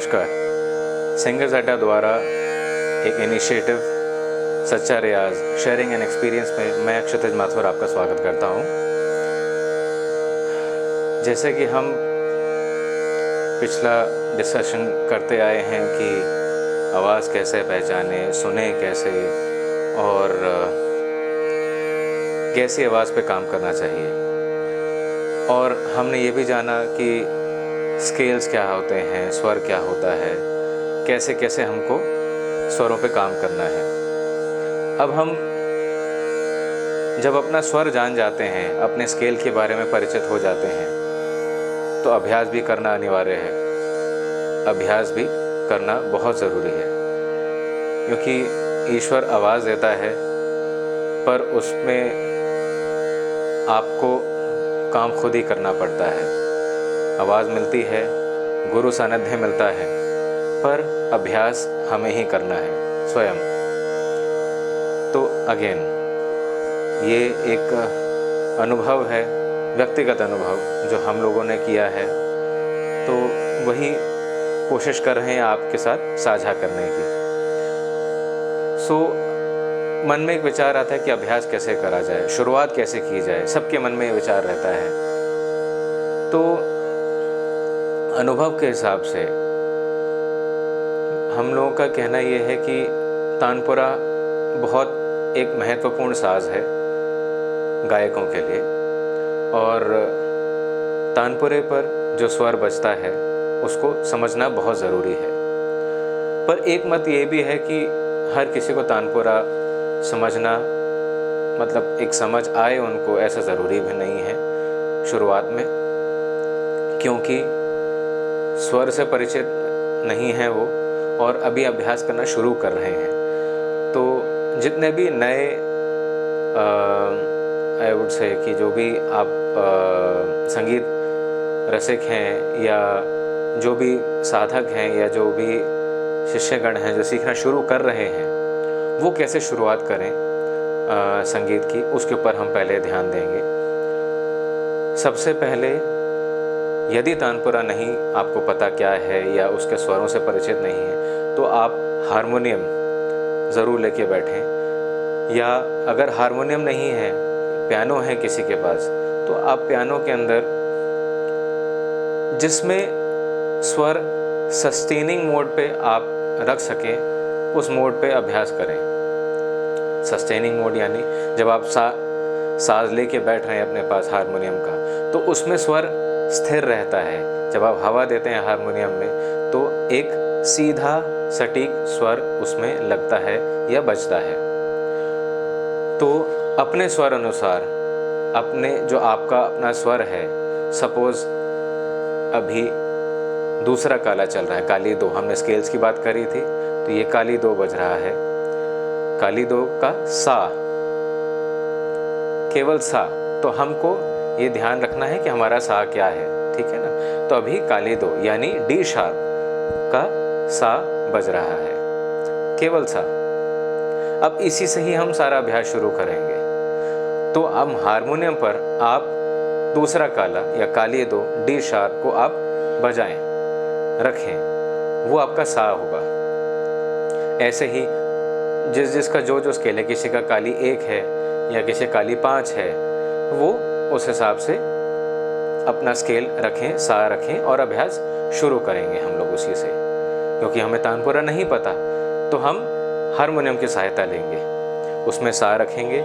नमस्कार। सिंगर्स अड्डा द्वारा एक इनिशिएटिव सच्चा रियाज शेयरिंग एंड एक्सपीरियंस में मैं क्षितिज माथुर आपका स्वागत करता हूं। जैसे कि हम पिछला डिस्कशन करते आए हैं कि आवाज़ कैसे पहचाने, सुने कैसे और कैसी आवाज़ पे काम करना चाहिए। और हमने ये भी जाना कि स्केल्स क्या होते हैं, स्वर क्या होता है, कैसे कैसे हमको स्वरों पे काम करना है। अब हम जब अपना स्वर जान जाते हैं, अपने स्केल के बारे में परिचित हो जाते हैं, तो अभ्यास भी करना अनिवार्य है। अभ्यास भी करना बहुत ज़रूरी है, क्योंकि ईश्वर आवाज़ देता है पर उसमें आपको काम खुद ही करना पड़ता है। आवाज़ मिलती है, गुरु सानिध्य मिलता है, पर अभ्यास हमें ही करना है स्वयं। तो अगेन ये एक अनुभव है, व्यक्तिगत अनुभव जो हम लोगों ने किया है, तो वही कोशिश कर रहे हैं आपके साथ साझा करने की। मन में एक विचार आता है कि अभ्यास कैसे करा जाए, शुरुआत कैसे की जाए, सबके मन में ये विचार रहता है। तो अनुभव के हिसाब से हम लोगों का कहना ये है कि तानपुरा बहुत एक महत्वपूर्ण साज है गायकों के लिए, और तानपुरे पर जो स्वर बजता है उसको समझना बहुत ज़रूरी है। पर एक मत ये भी है कि हर किसी को तानपुरा समझना, मतलब एक समझ आए उनको, ऐसा ज़रूरी भी नहीं है शुरुआत में, क्योंकि स्वर से परिचित नहीं है वो और अभी अभ्यास करना शुरू कर रहे हैं। तो जितने भी नए आई वुड से कि जो भी आप संगीत रसिक हैं या जो भी साधक हैं या जो भी शिष्यगण हैं जो सीखना शुरू कर रहे हैं, वो कैसे शुरुआत करें संगीत की, उसके ऊपर हम पहले ध्यान देंगे। सबसे पहले यदि तानपुरा नहीं आपको पता क्या है या उसके स्वरों से परिचित नहीं है, तो आप हारमोनियम ज़रूर लेके बैठें, या अगर हारमोनियम नहीं है, पियानो है किसी के पास, तो आप पियानो के अंदर जिसमें स्वर सस्टेनिंग मोड पे आप रख सकें, उस मोड पे अभ्यास करें। सस्टेनिंग मोड यानी जब आप साज लेके बैठ रहे हैं अपने पास हारमोनियम का, तो उसमें स्वर स्थिर रहता है। जब आप हवा देते हैं हारमोनियम में, तो एक सीधा सटीक स्वर उसमें लगता है या बजता है। तो अपने स्वर अनुसार, अपने जो आपका अपना स्वर है, सपोज अभी दूसरा काला चल रहा है, काली दो, हमने स्केल्स की बात करी थी, तो ये काली दो बज रहा है। काली दो का सा, केवल सा, तो हमको ये ध्यान रखना है कि हमारा सा क्या है, ठीक है ना। तो अभी काली दो यानी डी शार्प का सा बज रहा है, केवल सा। अब इसी से ही हम सारा अभ्यास शुरू करेंगे। तो हम हारमोनियम पर आप दूसरा काला या काली दो डी शार्प को आप बजाएं, रखें, वो आपका सा होगा। ऐसे ही जिसका जो स्केल है, किसी का काली 1 है या किसी काली 5 है, वो उस हिसाब से अपना स्केल रखें, सा रखें, और अभ्यास शुरू करेंगे हम लोग उसी से। क्योंकि हमें तानपुरा नहीं पता, तो हम हारमोनियम की सहायता लेंगे, उसमें सा रखेंगे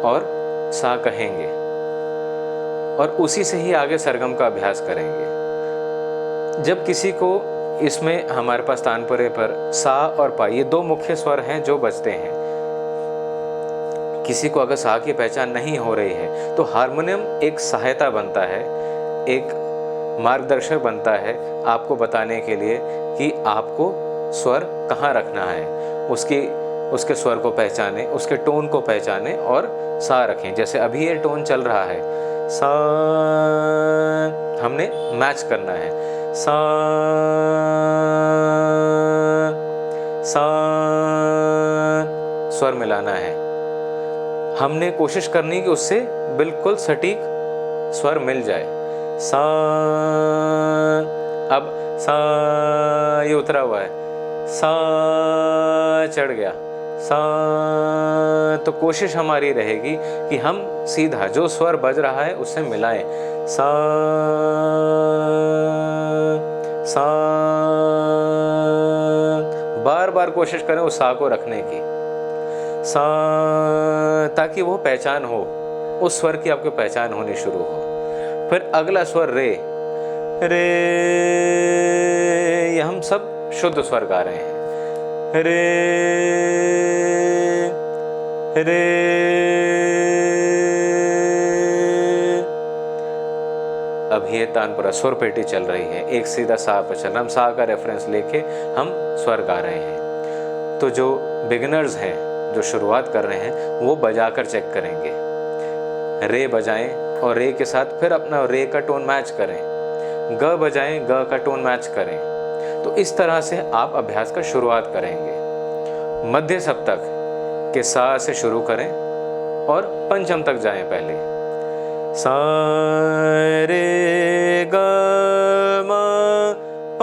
और सा कहेंगे, और उसी से ही आगे सरगम का अभ्यास करेंगे। जब किसी को इसमें, हमारे पास तानपुरे पर सा और पा, ये 2 मुख्य स्वर हैं जो बजते हैं। किसी को अगर सा की पहचान नहीं हो रही है, तो हारमोनियम एक सहायता बनता है, एक मार्गदर्शक बनता है आपको बताने के लिए कि आपको स्वर कहाँ रखना है। उसके स्वर को पहचाने, उसके टोन को पहचाने और सा रखें। जैसे अभी ये टोन चल रहा है, सा, हमने मैच करना है, सा सा, स्वर मिलाना है। हमने कोशिश करनी कि उससे बिल्कुल सटीक स्वर मिल जाए। सा, अब सा ये उतरा हुआ है, सा चढ़ गया, सा। तो कोशिश हमारी रहेगी कि हम सीधा जो स्वर बज रहा है उससे मिलाएं, सा सा। बार बार कोशिश करें उस सा को रखने की, सा, ताकि वो पहचान हो, उस स्वर की आपको पहचान होनी शुरू हो। फिर अगला स्वर रे, रे, ये हम सब शुद्ध स्वर गा रहे हैं, रे रे। अब ये तानपुरा सुर पेटी चल रही है, एक सीधा सा पर चल रहा, हम सा का रेफरेंस लेके हम स्वर गा रहे हैं। तो जो बिगिनर्स हैं, जो शुरुआत कर रहे हैं, वो बजाकर चेक करेंगे, रे बजाएं और रे के साथ फिर अपना रे का टोन मैच करें, ग बजाएं, ग का टोन मैच करें। तो इस तरह से आप अभ्यास का शुरुआत करेंगे। मध्य सप्तक के सा से शुरू करें और पंचम तक जाएं पहले, सा रे ग म प,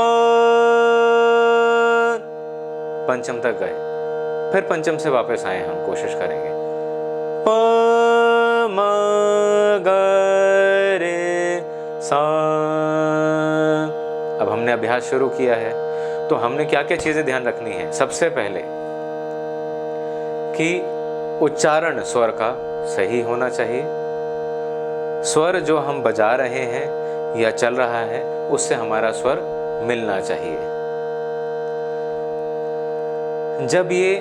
पंचम तक गए, फिर पंचम से वापस आए, हम कोशिश करेंगे प म ग रे सा। अब हमने अभ्यास शुरू किया है, तो हमने क्या क्या चीजें ध्यान रखनी है। सबसे पहले कि उच्चारण स्वर का सही होना चाहिए, स्वर जो हम बजा रहे हैं या चल रहा है उससे हमारा स्वर मिलना चाहिए। जब ये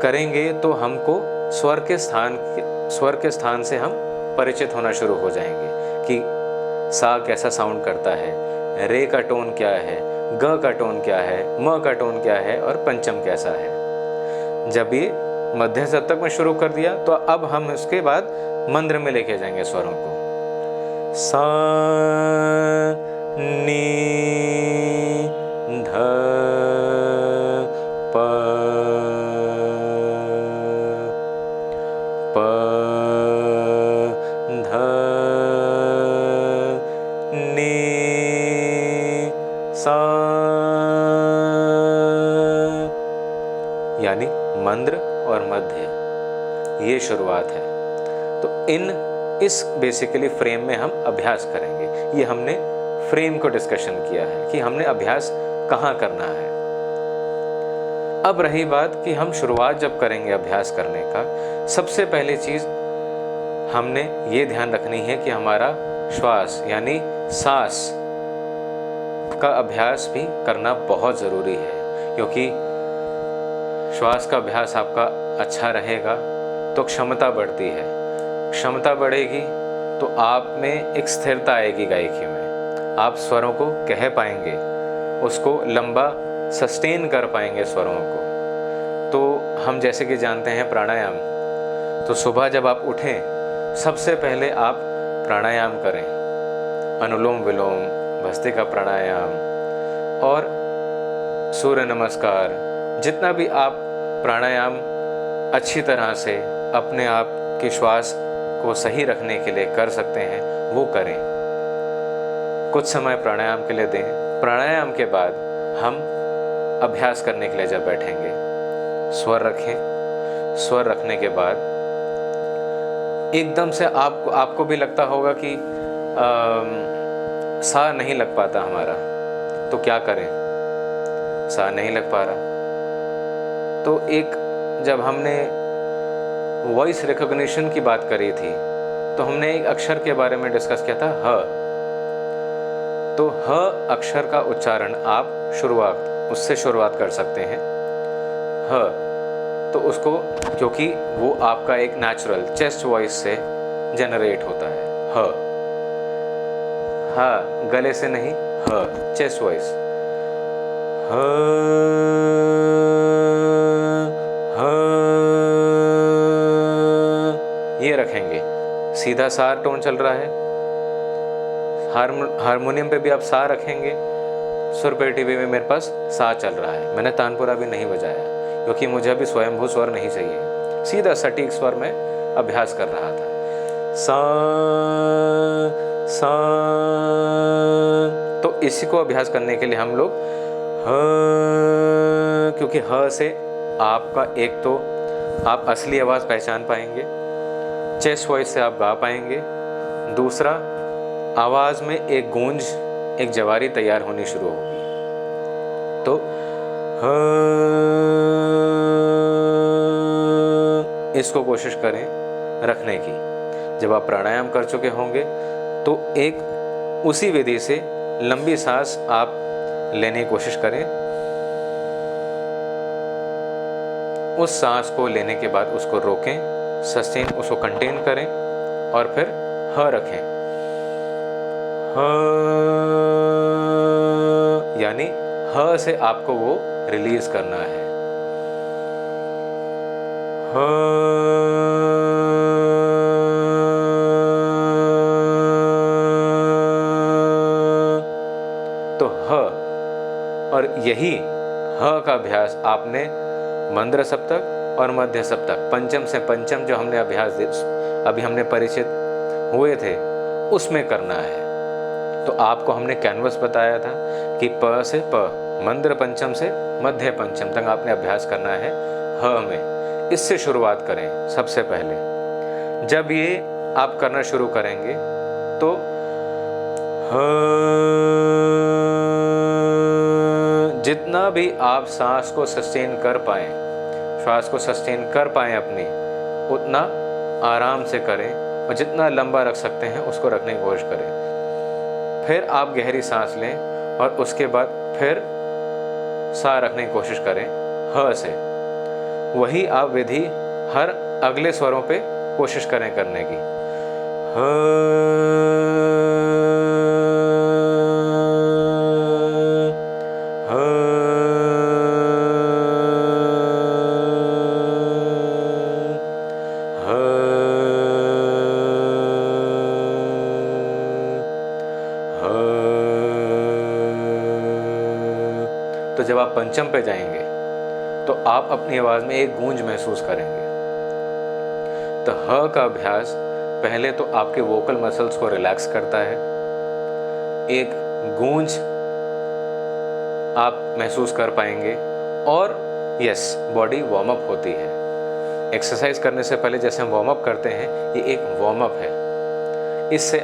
करेंगे तो हमको स्वर के स्थान से हम परिचित होना शुरू हो जाएंगे कि सा कैसा साउंड करता है, रे का टोन क्या है, ग का टोन क्या है, म का टोन क्या है और पंचम कैसा है। जब ये मध्य सप्तक में शुरू कर दिया तो अब हम उसके बाद मंद्र में लेके जाएंगे स्वरों को, सा नी ध प प ध नी सा, यानी मंद्र और मध्य, ये शुरुआत है। तो इस बेसिकली फ्रेम में हम अभ्यास करेंगे। ये हमने फ्रेम को डिस्कशन किया है कि हमने अभ्यास कहाँ करना है। अब रही बात कि हम शुरुआत जब करेंगे अभ्यास करने का, सबसे पहली चीज हमने ये ध्यान रखनी है कि हमारा श्वास यानी सांस का अभ्यास भी करना बहुत ज़रूरी है, क्योंकि श्वास का अभ्यास आपका अच्छा रहेगा तो क्षमता बढ़ती है, क्षमता बढ़ेगी तो आप में एक स्थिरता आएगी गायकी में, आप स्वरों को कह पाएंगे, उसको लंबा सस्टेन कर पाएंगे स्वरों को। तो हम जैसे कि जानते हैं प्राणायाम, तो सुबह जब आप उठें सबसे पहले आप प्राणायाम करें, अनुलोम विलोम, भस्त्रिका प्राणायाम और सूर्य नमस्कार, जितना भी आप प्राणायाम अच्छी तरह से अपने आप के श्वास को सही रखने के लिए कर सकते हैं वो करें। कुछ समय प्राणायाम के लिए दें। प्राणायाम के बाद हम अभ्यास करने के लिए जब बैठेंगे स्वर रखें। स्वर रखने के बाद एकदम से आपको भी लगता होगा कि सा नहीं लग पाता हमारा, तो क्या करें, सा नहीं लग पा रहा। तो एक जब हमने वॉइस रिकॉग्निशन की बात करी थी तो हमने एक अक्षर के बारे में डिस्कस किया था, ह। तो ह अक्षर का उच्चारण आप उससे शुरुआत कर सकते हैं, ह। तो उसको, क्योंकि वो आपका एक नेचुरल चेस्ट वॉइस से जनरेट होता है, ह। हाँ, गले से नहीं, ह, चेस्ट वॉइस, ह, ह, ये रखेंगे। सीधा सा टोन चल रहा है, हारमोनियम पे भी आप सा रखेंगे, सुर पेटी पे भी मेरे पास सा चल रहा है। मैंने तानपुरा भी नहीं बजाया क्योंकि मुझे अभी स्वयंभू स्वर नहीं चाहिए, सीधा सटीक स्वर में अभ्यास कर रहा था। सा सा तो इसी को अभ्यास करने के लिए हम लोग ह, क्योंकि ह से आपका एक तो आप असली आवाज़ पहचान पाएंगे, चेस्ट वॉइस से आप गा पाएंगे, दूसरा आवाज़ में एक गूंज, एक जवारी तैयार होनी शुरू होगी। तो ह, इसको कोशिश करें रखने की। जब आप प्राणायाम कर चुके होंगे तो एक उसी विधि से लंबी सांस आप लेने की कोशिश करें। उस सांस को लेने के बाद उसको रोकें, सस्टेन, उसको कंटेन करें और फिर ह रखें। ह यानी ह से आपको वो रिलीज करना है। तो ह, और यही ह का अभ्यास आपने मंद्र सप्तक और मध्य सप्तक, पंचम से पंचम जो हमने अभ्यास अभी हमने परिचित हुए थे उसमें करना है। तो आपको हमने कैनवस बताया था कि प से प, मंद्र पंचम से मध्य पंचम तक आपने अभ्यास करना है ह में। इससे शुरुआत करें सबसे पहले। जब ये आप करना शुरू करेंगे तो जितना भी आप सांस को सस्टेन कर पाएं, श्वास को सस्टेन कर पाएं अपनी, उतना आराम से करें और जितना लंबा रख सकते हैं उसको रखने की कोशिश करें। फिर आप गहरी सांस लें और उसके बाद फिर साह रखने की कोशिश करें ह से। वही आप विधि हर अगले स्वरों पे कोशिश करें करने की। तो जब आप पंचम पे जाएंगे तो आप अपनी आवाज़ में एक गूंज महसूस करेंगे। तो ह का अभ्यास पहले तो आपके वोकल मसल्स को रिलैक्स करता है, एक गूंज आप महसूस कर पाएंगे और यस, बॉडी वार्म अप होती है। एक्सरसाइज करने से पहले जैसे हम वार्म अप करते हैं, ये एक वार्म अप है। इससे